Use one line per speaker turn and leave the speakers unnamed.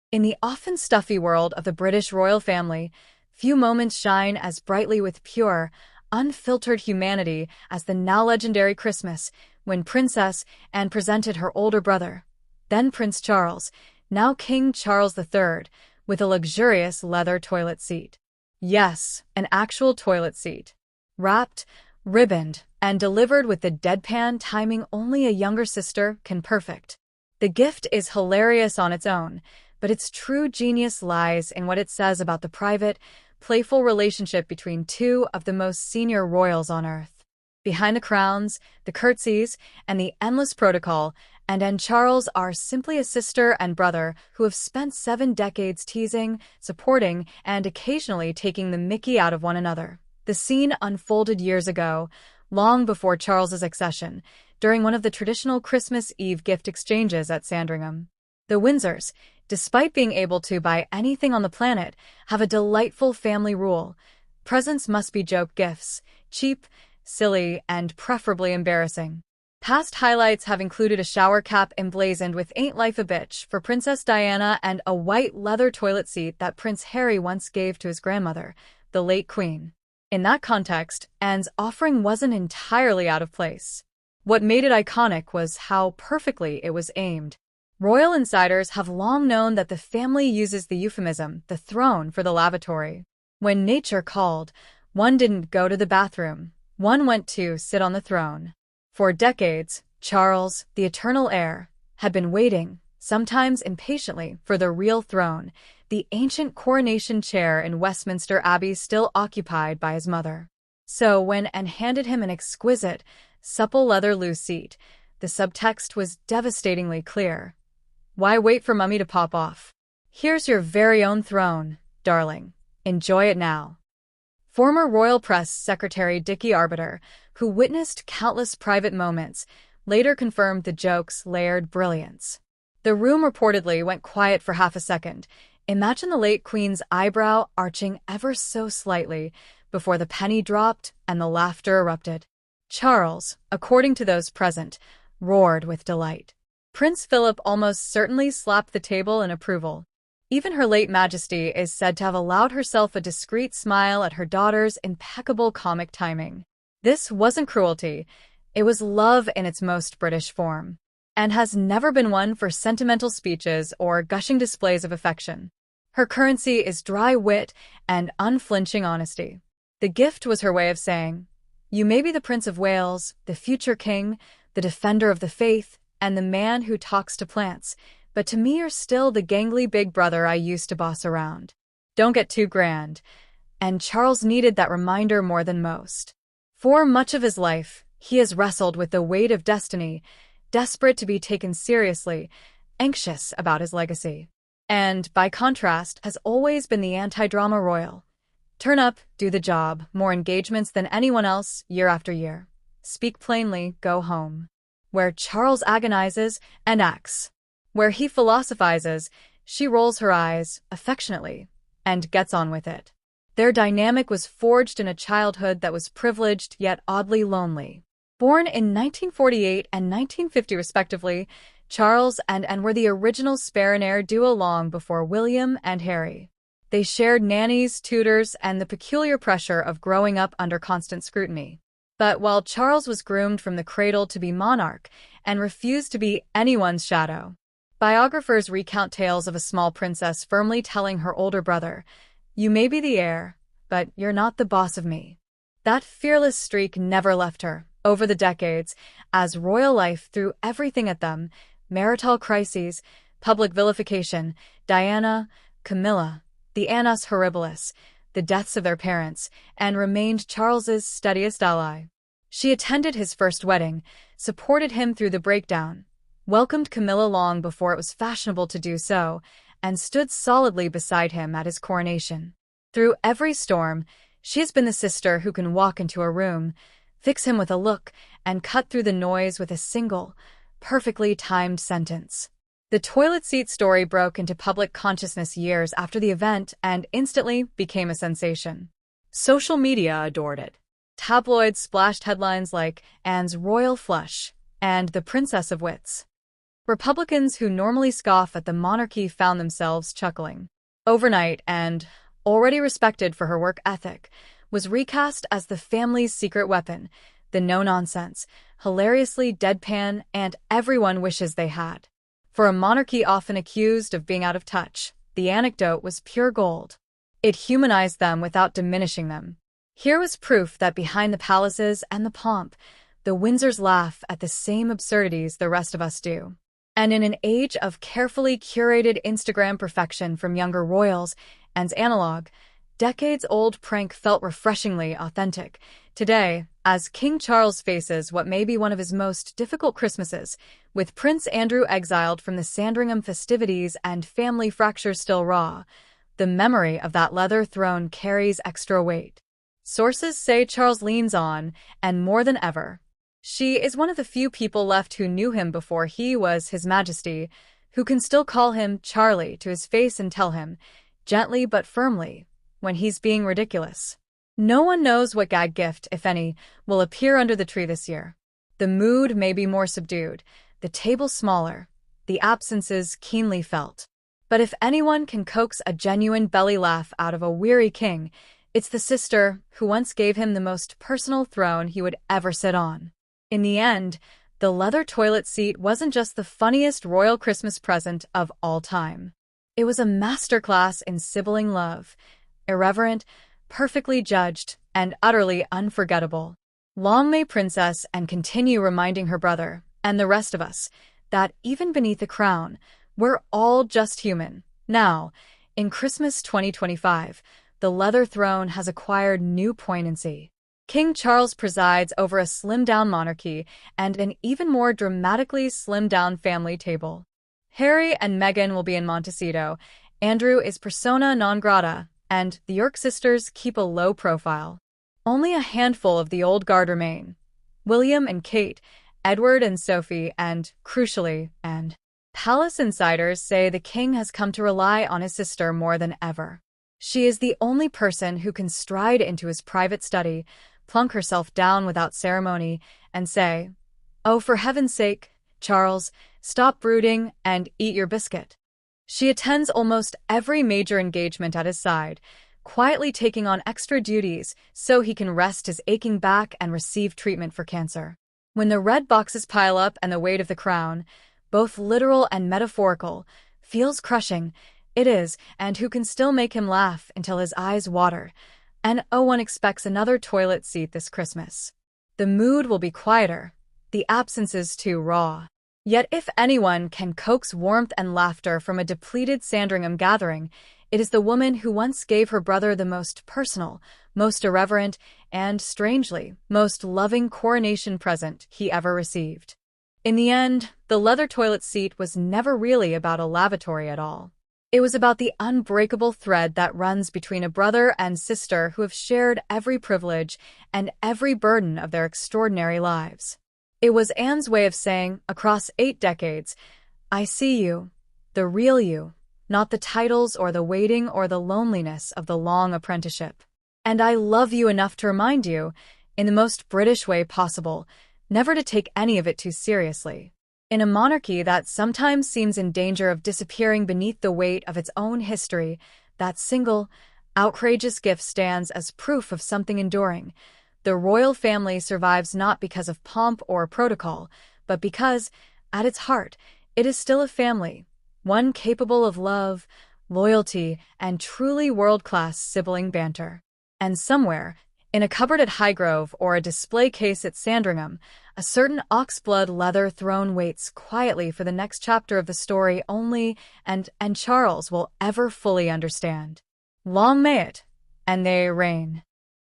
In the often stuffy world of the British royal family, few moments shine as brightly with pure, unfiltered humanity as the now legendary Christmas, when Princess Anne presented her older brother, then Prince Charles, now King Charles III, with a luxurious leather toilet seat. Yes, an actual toilet seat. Wrapped, ribboned, and delivered with the deadpan timing only a younger sister can perfect. The gift is hilarious on its own, but its true genius lies in what it says about the private, playful relationship between two of the most senior royals on Earth. Behind the crowns, the curtsies, and the endless protocol, Anne and Charles are simply a sister and brother who have spent 7 decades teasing, supporting, and occasionally taking the mickey out of one another. The scene unfolded years ago, long before Charles's accession, during one of the traditional Christmas Eve gift exchanges at Sandringham. The Windsors, despite being able to buy anything on the planet, have a delightful family rule. Presents must be joke gifts, cheap, silly, and preferably embarrassing. Past highlights have included a shower cap emblazoned with "Ain't Life a Bitch" for Princess Diana and a white leather toilet seat that Prince Harry once gave to his grandmother, the late Queen. In that context, Anne's offering wasn't entirely out of place. What made it iconic was how perfectly it was aimed. Royal insiders have long known that the family uses the euphemism, the throne, for the lavatory. When nature called, one didn't go to the bathroom. One went to sit on the throne. For decades, Charles, the eternal heir, had been waiting, sometimes impatiently, for the real throne, the ancient coronation chair in Westminster Abbey still occupied by his mother. So when Anne handed him an exquisite, supple leather loose seat, the subtext was devastatingly clear. Why wait for Mummy to pop off? Here's your very own throne, darling. Enjoy it now. Former Royal Press Secretary Dickie Arbiter, who witnessed countless private moments, later confirmed the joke's layered brilliance. The room reportedly went quiet for half a second. Imagine the late Queen's eyebrow arching ever so slightly before the penny dropped and the laughter erupted. Charles, according to those present, roared with delight. Prince Philip almost certainly slapped the table in approval. Even Her late Majesty is said to have allowed herself a discreet smile at her daughter's impeccable comic timing. This wasn't cruelty, it was love in its most British form, and has never been one for sentimental speeches or gushing displays of affection. Her currency is dry wit and unflinching honesty. The gift was her way of saying, "You may be the Prince of Wales, the future king, the defender of the faith, and the man who talks to plants, but to me you're still the gangly big brother I used to boss around. Don't get too grand." And Charles needed that reminder more than most. For much of his life, he has wrestled with the weight of destiny, desperate to be taken seriously, anxious about his legacy. And, by contrast, has always been the anti-drama royal. Turn up, do the job, more engagements than anyone else, year after year. Speak plainly, go home. Where Charles agonizes and acts. Where he philosophizes, she rolls her eyes, affectionately, and gets on with it. Their dynamic was forged in a childhood that was privileged yet oddly lonely. Born in 1948 and 1950 respectively, Charles and Anne were the original spare and heir duo long before William and Harry. They shared nannies, tutors, and the peculiar pressure of growing up under constant scrutiny. But while Charles was groomed from the cradle to be monarch and refused to be anyone's shadow, biographers recount tales of a small princess firmly telling her older brother, "You may be the heir, but you're not the boss of me." That fearless streak never left her. Over the decades, as royal life threw everything at them, marital crises, public vilification, Diana, Camilla, the annus horribilis, the deaths of their parents, and remained Charles's steadiest ally. She attended his first wedding, supported him through the breakdown, welcomed Camilla long before it was fashionable to do so, and stood solidly beside him at his coronation. Through every storm, she has been the sister who can walk into a room, fix him with a look, and cut through the noise with a single, perfectly timed sentence. The toilet seat story broke into public consciousness years after the event and instantly became a sensation. Social media adored it. Tabloids splashed headlines like "Anne's Royal Flush" and "The Princess of Wits." Republicans who normally scoff at the monarchy found themselves chuckling. Overnight, and already respected for her work ethic, was recast as the family's secret weapon, the no-nonsense, hilariously deadpan, and everyone wishes they had. For a monarchy often accused of being out of touch, the anecdote was pure gold. It humanized them without diminishing them. Here was proof that behind the palaces and the pomp, the Windsors laugh at the same absurdities the rest of us do. And in an age of carefully curated Instagram perfection from younger royals and analog, decades-old prank felt refreshingly authentic. Today, as King Charles faces what may be one of his most difficult Christmases, with Prince Andrew exiled from the Sandringham festivities and family fractures still raw, the memory of that leather throne carries extra weight. Sources say Charles leans on, and more than ever. She is one of the few people left who knew him before he was His Majesty, who can still call him Charlie to his face and tell him, gently but firmly, when he's being ridiculous. No one knows what gag gift, if any, will appear under the tree this year. The mood may be more subdued, the table smaller, the absences keenly felt. But if anyone can coax a genuine belly laugh out of a weary king, it's the sister who once gave him the most personal throne he would ever sit on. In the end, the leather toilet seat wasn't just the funniest royal Christmas present of all time. It was a masterclass in sibling love, irreverent, perfectly judged, and utterly unforgettable. Long may Princess and continue reminding her brother, and the rest of us, that even beneath the crown, we're all just human. Now, in Christmas 2025, the leather throne has acquired new poignancy. King Charles presides over a slimmed-down monarchy and an even more dramatically slimmed-down family table. Harry and Meghan will be in Montecito, Andrew is persona non grata, and the York sisters keep a low profile. Only a handful of the old guard remain. William and Kate, Edward and Sophie, and, crucially, palace insiders say the king has come to rely on his sister more than ever. She is the only person who can stride into his private study, plunk herself down without ceremony, and say, "Oh, for heaven's sake, Charles, stop brooding and eat your biscuit." She attends almost every major engagement at his side, quietly taking on extra duties so he can rest his aching back and receive treatment for cancer. When the red boxes pile up and the weight of the crown, both literal and metaphorical, feels crushing, it is, and who can still make him laugh until his eyes water. And one expects another toilet seat this Christmas. The mood will be quieter, the absences too raw. Yet if anyone can coax warmth and laughter from a depleted Sandringham gathering, it is the woman who once gave her brother the most personal, most irreverent, and, strangely, most loving coronation present he ever received. In the end, the leather toilet seat was never really about a lavatory at all. It was about the unbreakable thread that runs between a brother and sister who have shared every privilege and every burden of their extraordinary lives. It was Anne's way of saying, across 8 decades, "I see you, the real you, not the titles or the waiting or the loneliness of the long apprenticeship. And I love you enough to remind you, in the most British way possible, never to take any of it too seriously." In a monarchy that sometimes seems in danger of disappearing beneath the weight of its own history, that single, outrageous gift stands as proof of something enduring. The royal family survives not because of pomp or protocol, but because, at its heart, it is still a family, one capable of love, loyalty, and truly world-class sibling banter. And somewhere, in a cupboard at Highgrove or a display case at Sandringham, a certain oxblood leather throne waits quietly for the next chapter of the story only and Charles will ever fully understand. Long may it, and they reign.